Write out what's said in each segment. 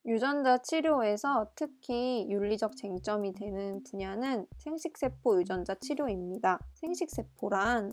유전자 치료에서 특히 윤리적 쟁점이 되는 분야는 생식세포 유전자 치료입니다. 생식세포란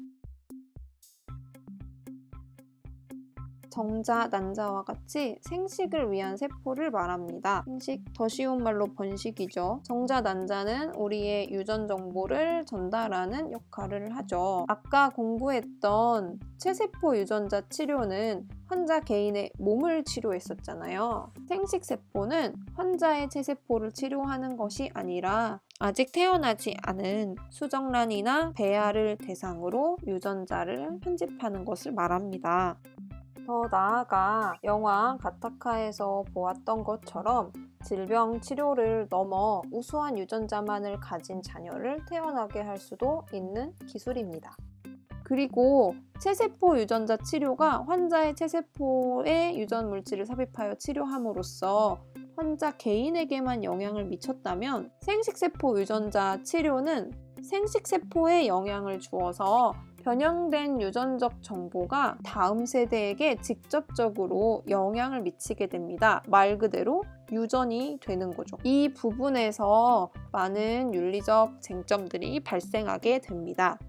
정자, 난자와 같이 생식을 위한 세포를 말합니다. 생식, 더 쉬운 말로 번식이죠. 정자, 난자는 우리의 유전 정보를 전달하는 역할을 하죠. 아까 공부했던 체세포 유전자 치료는 환자 개인의 몸을 치료했었잖아요. 생식세포는 환자의 체세포를 치료하는 것이 아니라 아직 태어나지 않은 수정란이나 배아를 대상으로 유전자를 편집하는 것을 말합니다. 더 나아가 영화 가타카에서 보았던 것처럼 질병 치료를 넘어 우수한 유전자만을 가진 자녀를 태어나게 할 수도 있는 기술입니다. 그리고 체세포 유전자 치료가 환자의 체세포에 유전 물질을 삽입하여 치료함으로써 환자 개인에게만 영향을 미쳤다면 생식세포 유전자 치료는 생식세포에 영향을 주어서 변형된 유전적 정보가 다음 세대에게 직접적으로 영향을 미치게 됩니다. 말 그대로 유전이 되는 거죠. 이 부분에서 많은 윤리적 쟁점들이 발생하게 됩니다.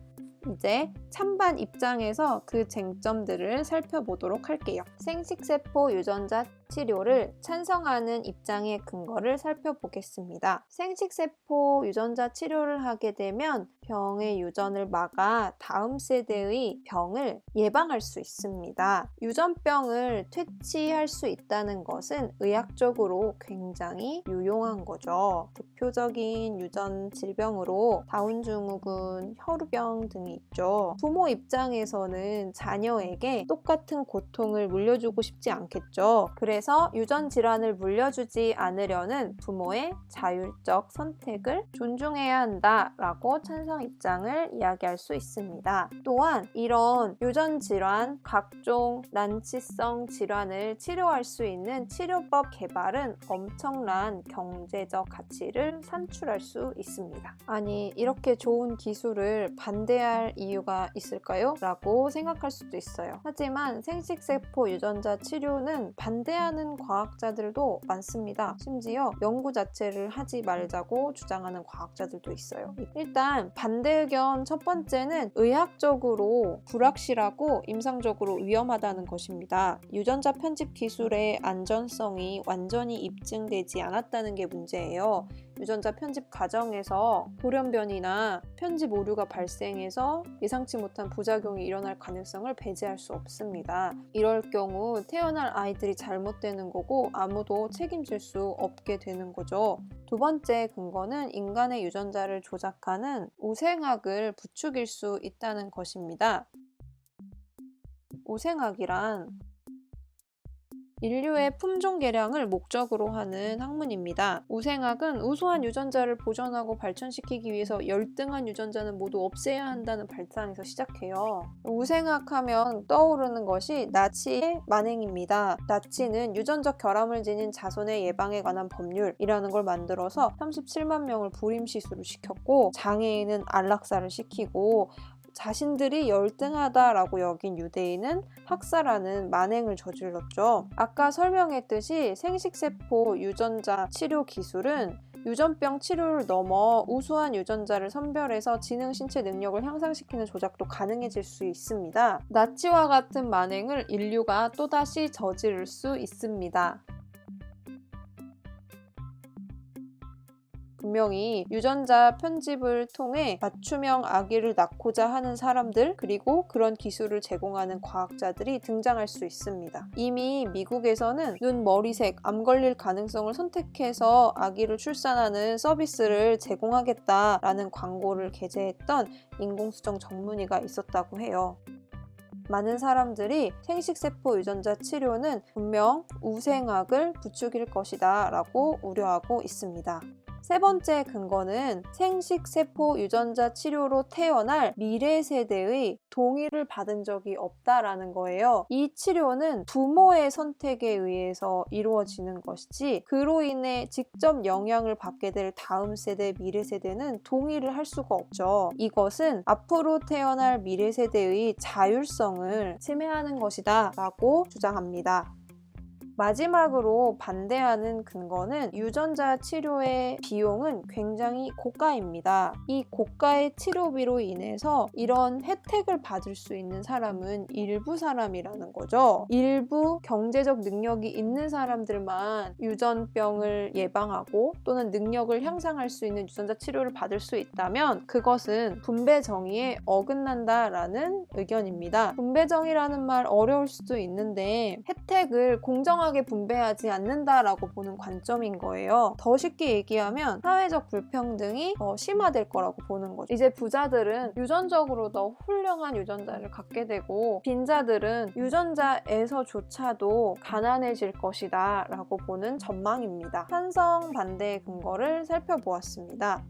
이제 찬반 입장에서 그 쟁점들을 살펴보도록 할게요. 생식세포 유전자 치료를 찬성하는 입장의 근거를 살펴보겠습니다. 생식세포 유전자 치료를 하게 되면 병의 유전을 막아 다음 세대의 병을 예방할 수 있습니다. 유전병을 퇴치할 수 있다는 것은 의학적으로 굉장히 유용한 거죠. 대표적인 유전 질병으로 다운 증후군, 혈우병 등이 있죠. 부모 입장에서는 자녀에게 똑같은 고통을 물려주고 싶지 않겠죠. 그래서 유전 질환을 물려주지 않으려는 부모의 자율적 선택을 존중해야 한다라고 찬성 입장을 이야기할 수 있습니다. 또한 이런 유전 질환, 각종 난치성 질환을 치료할 수 있는 치료법 개발은 엄청난 경제적 가치를 산출할 수 있습니다. 아니, 이렇게 좋은 기술을 반대할 이유가 있을까요? 라고 생각할 수도 있어요. 하지만 생식세포 유전자 치료는 반대하는 과학자들도 많습니다. 심지어 연구 자체를 하지 말자고 주장하는 과학자들도 있어요. 일단 반대 의견 첫 번째는 의학적으로 불확실하고 임상적으로 위험하다는 것입니다. 유전자 편집 기술의 안전성이 완전히 입증되지 않았다는 게 문제예요. 유전자 편집 과정에서 돌연변이나 편집 오류가 발생해서 예상치 못한 부작용이 일어날 가능성을 배제할 수 없습니다. 이럴 경우 태어날 아이들이 잘못되는 거고 아무도 책임질 수 없게 되는 거죠. 두 번째 근거는 인간의 유전자를 조작하는 우생학을 부추길 수 있다는 것입니다. 우생학이란 인류의 품종 개량을 목적으로 하는 학문입니다. 우생학은 우수한 유전자를 보존하고 발전시키기 위해서 열등한 유전자는 모두 없애야 한다는 발상에서 시작해요. 우생학 하면 떠오르는 것이 나치의 만행입니다. 나치는 유전적 결함을 지닌 자손의 예방에 관한 법률이라는 걸 만들어서 37만 명을 불임시술을 시켰고 장애인은 안락사를 시키고 자신들이 열등하다라고 여긴 유대인은 학살하는 만행을 저질렀죠. 아까 설명했듯이 생식세포 유전자 치료 기술은 유전병 치료를 넘어 우수한 유전자를 선별해서 지능 신체 능력을 향상시키는 조작도 가능해질 수 있습니다. 나치와 같은 만행을 인류가 또다시 저지를 수 있습니다. 분명히 유전자 편집을 통해 맞춤형 아기를 낳고자 하는 사람들 그리고 그런 기술을 제공하는 과학자들이 등장할 수 있습니다. 이미 미국에서는 눈, 머리색, 암 걸릴 가능성을 선택해서 아기를 출산하는 서비스를 제공하겠다라는 광고를 게재했던 인공수정 전문의가 있었다고 해요. 많은 사람들이 생식세포 유전자 치료는 분명 우생학을 부추길 것이다 라고 우려하고 있습니다. 세 번째 근거는 생식세포 유전자 치료로 태어날 미래 세대의 동의를 받은 적이 없다라는 거예요. 이 치료는 부모의 선택에 의해서 이루어지는 것이지 그로 인해 직접 영향을 받게 될 다음 세대, 미래 세대는 동의를 할 수가 없죠. 이것은 앞으로 태어날 미래 세대의 자율성을 침해하는 것이다 라고 주장합니다. 마지막으로 반대하는 근거는 유전자 치료의 비용은 굉장히 고가입니다. 이 고가의 치료비로 인해서 이런 혜택을 받을 수 있는 사람은 일부 사람이라는 거죠. 일부 경제적 능력이 있는 사람들만 유전병을 예방하고 또는 능력을 향상할 수 있는 유전자 치료를 받을 수 있다면 그것은 분배 정의에 어긋난다라는 의견입니다. 분배 정의라는 말 어려울 수도 있는데 혜택을 공정하게 분배하지 않는다라고 보는 관점인 거예요. 더 쉽게 얘기하면 사회적 불평등이 더 심화될 거라고 보는 거죠. 이제 부자들은 유전적으로 더 훌륭한 유전자를 갖게 되고 빈자들은 유전자에서조차도 가난해질 것이다 라고 보는 전망입니다. 찬성 반대의 근거를 살펴보았습니다.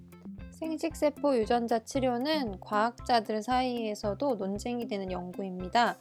생식세포 유전자 치료는 과학자들 사이에서도 논쟁이 되는 연구입니다.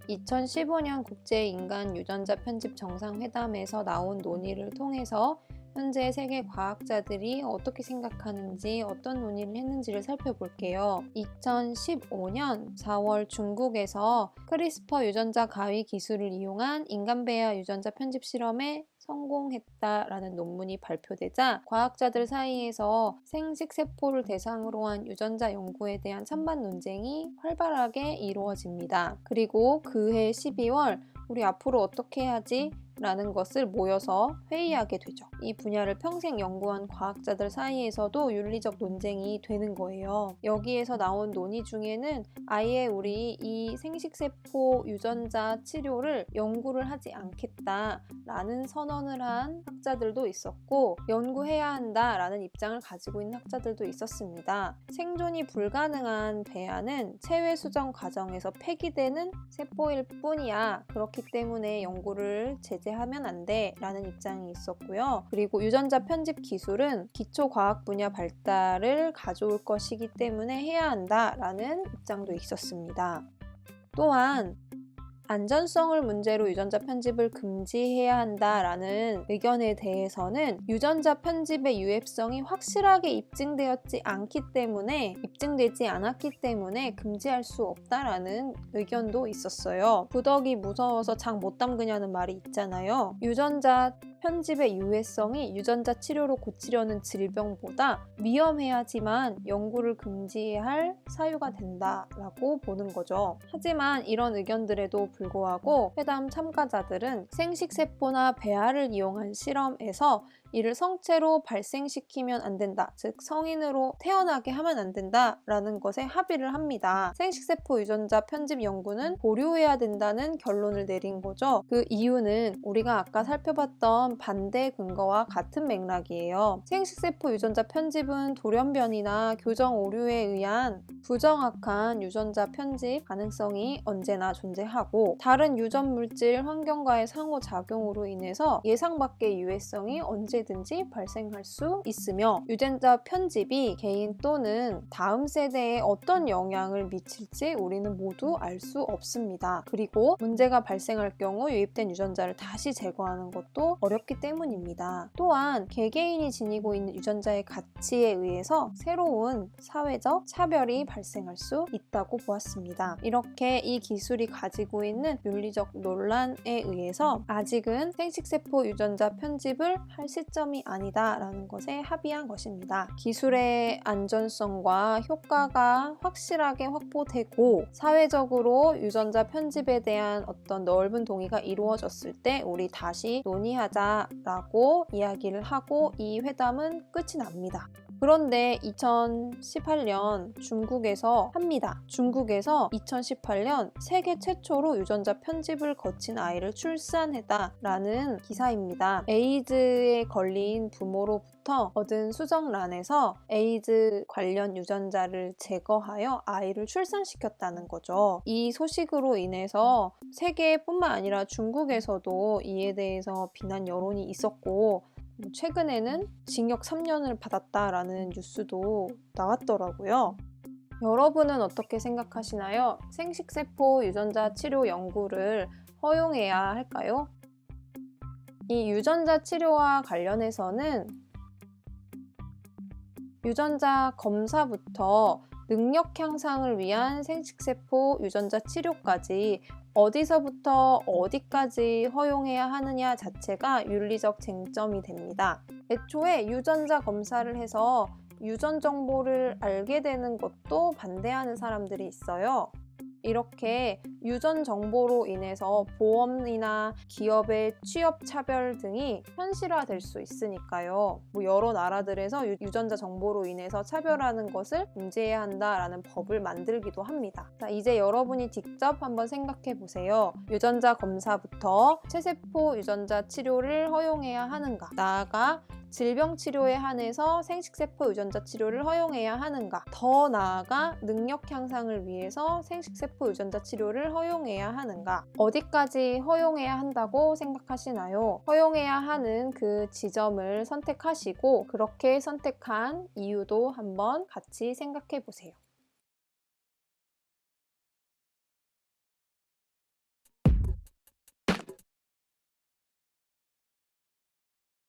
2015년 국제인간유전자 편집 정상회담에서 나온 논의를 통해서 현재 세계 과학자들이 어떻게 생각하는지 어떤 논의를 했는지를 살펴볼게요. 2015년 4월 중국에서 크리스퍼 유전자 가위 기술을 이용한 인간배아 유전자 편집 실험에 성공했다라는 논문이 발표되자 과학자들 사이에서 생식세포를 대상으로 한 유전자 연구에 대한 찬반 논쟁이 활발하게 이루어집니다. 그리고 그해 12월 우리 앞으로 어떻게 해야지? 라는 것을 모여서 회의하게 되죠. 이 분야를 평생 연구한 과학자들 사이에서도 윤리적 논쟁이 되는 거예요. 여기에서 나온 논의 중에는 아예 우리 이 생식세포 유전자 치료를 연구를 하지 않겠다라는 선언을 한 학자들도 있었고 연구해야 한다라는 입장을 가지고 있는 학자들도 있었습니다. 생존이 불가능한 배아는 체외 수정 과정에서 폐기되는 세포일 뿐이야. 그렇기 때문에 연구를 제재하면 안 돼 라는 입장이 있었고요. 그리고 유전자 편집 기술은 기초과학 분야 발달을 가져올 것이기 때문에 해야 한다 라는 입장도 있었습니다. 또한 안전성을 문제로 유전자 편집을 금지해야 한다라는 의견에 대해서는 유전자 편집의 유해성이 확실하게 입증되지 않았기 때문에 금지할 수 없다라는 의견도 있었어요. 구더기 무서워서 장 못 담그냐는 말이 있잖아요. 유전자 편집의 유해성이 유전자 치료로 고치려는 질병보다 위험해야지만 연구를 금지할 사유가 된다라고 보는 거죠. 하지만 이런 의견들에도 불구하고 회담 참가자들은 생식세포나 배아를 이용한 실험에서 이를 성체로 발생시키면 안 된다. 즉 성인으로 태어나게 하면 안 된다라는 것에 합의를 합니다. 생식세포 유전자 편집 연구는 보류해야 된다는 결론을 내린 거죠. 그 이유는 우리가 아까 살펴봤던 반대 근거와 같은 맥락이에요. 생식세포 유전자 편집은 돌연변이나 교정 오류에 의한 부정확한 유전자 편집 가능성이 언제나 존재하고 다른 유전 물질 환경과의 상호작용으로 인해서 예상 밖의 유해성이 언제든지 발생할 수 있으며 유전자 편집이 개인 또는 다음 세대에 어떤 영향을 미칠지 우리는 모두 알 수 없습니다. 그리고 문제가 발생할 경우 유입된 유전자를 다시 제거하는 것도 어렵기 때문입니다. 또한 개개인이 지니고 있는 유전자의 가치에 의해서 새로운 사회적 차별이 발생할 수 있다고 보았습니다. 이렇게 이 기술이 가지고 있는 윤리적 논란에 의해서 아직은 생식세포 유전자 편집을 할 시점이 아니다라는 것에 합의한 것입니다. 기술의 안전성과 효과가 확실하게 확보되고 사회적으로 유전자 편집에 대한 어떤 넓은 동의가 이루어졌을 때 우리 다시 논의하자라고 이야기를 하고 이 회담은 끝이 납니다. 그런데 2018년 중국에서 합니다. 중국에서 2018년 세계 최초로 유전자 편집을 거친 아이를 출산했다라는 기사입니다. 에이즈에 걸린 부모로부터 얻은 수정란에서 에이즈 관련 유전자를 제거하여 아이를 출산시켰다는 거죠. 이 소식으로 인해서 세계뿐만 아니라 중국에서도 이에 대해서 비난 여론이 있었고 최근에는 징역 3년을 받았다라는 뉴스도 나왔더라고요. 여러분은 어떻게 생각하시나요? 생식세포 유전자 치료 연구를 허용해야 할까요? 이 유전자 치료와 관련해서는 유전자 검사부터 능력 향상을 위한 생식세포 유전자 치료까지 어디서부터 어디까지 허용해야 하느냐 자체가 윤리적 쟁점이 됩니다. 애초에 유전자 검사를 해서 유전 정보를 알게 되는 것도 반대하는 사람들이 있어요. 이렇게 유전 정보로 인해서 보험이나 기업의 취업 차별 등이 현실화될 수 있으니까요. 여러 나라들에서 유전자 정보로 인해서 차별하는 것을 금지해야 한다라는 법을 만들기도 합니다. 자, 이제 여러분이 직접 한번 생각해 보세요. 유전자 검사부터 체세포 유전자 치료를 허용해야 하는가? 나아가 질병 치료에 한해서 생식세포 유전자 치료를 허용해야 하는가? 더 나아가 능력 향상을 위해서 생식세포 유전자 치료를 허용해야 하는가? 어디까지 허용해야 한다고 생각하시나요? 허용해야 하는 그 지점을 선택하시고 그렇게 선택한 이유도 한번 같이 생각해 보세요.